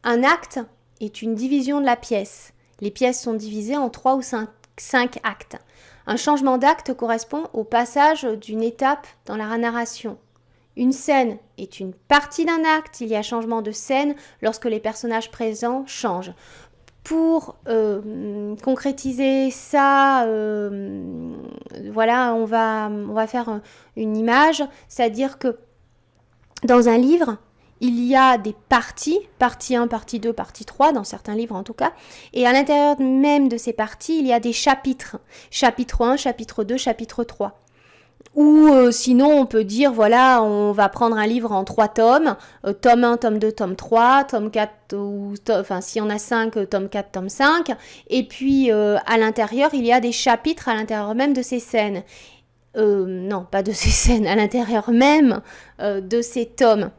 Un acte est une division de la pièce. Les pièces sont divisées en 3 ou 5 actes. Un changement d'acte correspond au passage d'une étape dans la narration. Une scène est une partie d'un acte. Il y a changement de scène lorsque les personnages présents changent. Pour concrétiser ça, voilà, on va faire une image, c'est-à-dire que dans un livre, il y a des parties, partie 1, partie 2, partie 3, dans certains livres en tout cas, et à l'intérieur même de ces parties, il y a des chapitres. Chapitre 1, chapitre 2, chapitre 3. Ou sinon, on peut dire, voilà, on va prendre un livre en 3 tomes, tome 1, tome 2, tome 3, tome 4, enfin si on a 5, tome 4, tome 5, et puis à l'intérieur, il y a des chapitres à l'intérieur même de ces scènes. Non, pas de ces scènes, à l'intérieur même de ces tomes.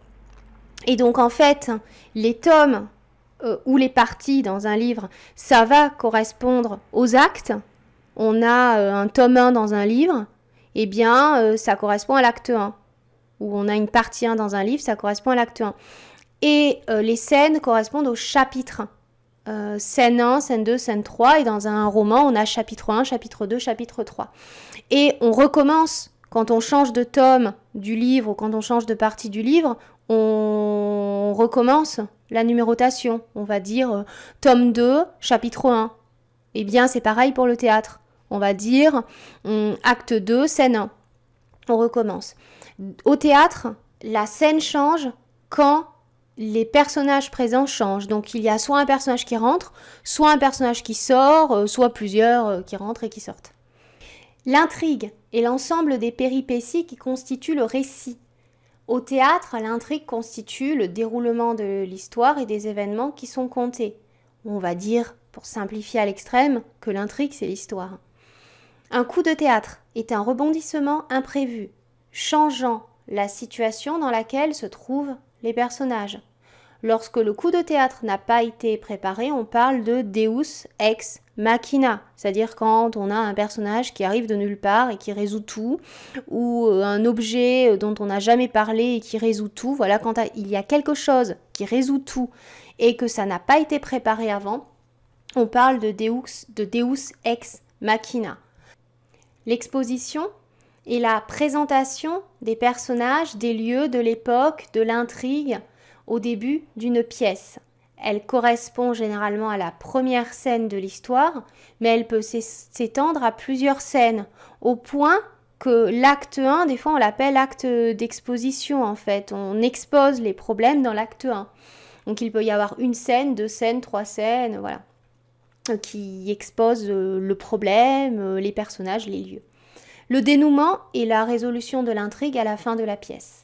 Et donc en fait, les tomes ou les parties dans un livre, ça va correspondre aux actes. On a un tome 1 dans un livre, eh bien ça correspond à l'acte 1. Ou on a une partie 1 dans un livre, ça correspond à l'acte 1. Et les scènes correspondent aux chapitres. Scène 1, scène 2, scène 3, et dans un roman, on a chapitre 1, chapitre 2, chapitre 3. Et on recommence, quand on change de tome du livre ou quand on change de partie du livre, on recommence la numérotation. On va dire tome 2, chapitre 1. Eh bien, c'est pareil pour le théâtre. On va dire acte 2, scène 1. On recommence. Au théâtre, la scène change quand les personnages présents changent. Donc, il y a soit un personnage qui rentre, soit un personnage qui sort, soit plusieurs qui rentrent et qui sortent. L'intrigue est l'ensemble des péripéties qui constituent le récit. Au théâtre, l'intrigue constitue le déroulement de l'histoire et des événements qui sont contés. On va dire, pour simplifier à l'extrême, que l'intrigue, c'est l'histoire. Un coup de théâtre est un rebondissement imprévu, changeant la situation dans laquelle se trouvent les personnages. Lorsque le coup de théâtre n'a pas été préparé, on parle de Deus ex machina, c'est-à-dire quand on a un personnage qui arrive de nulle part et qui résout tout, ou un objet dont on n'a jamais parlé et qui résout tout. Voilà, quand il y a quelque chose qui résout tout et que ça n'a pas été préparé avant, on parle de Deus ex machina. L'exposition est la présentation des personnages, des lieux, de l'époque, de l'intrigue au début d'une pièce. Elle correspond généralement à la première scène de l'histoire, mais elle peut s'étendre à plusieurs scènes, au point que l'acte 1, des fois on l'appelle acte d'exposition en fait. On expose les problèmes dans l'acte 1. Donc il peut y avoir une scène, 2 scènes, 3 scènes, voilà, qui exposent le problème, les personnages, les lieux. Le dénouement est la résolution de l'intrigue à la fin de la pièce.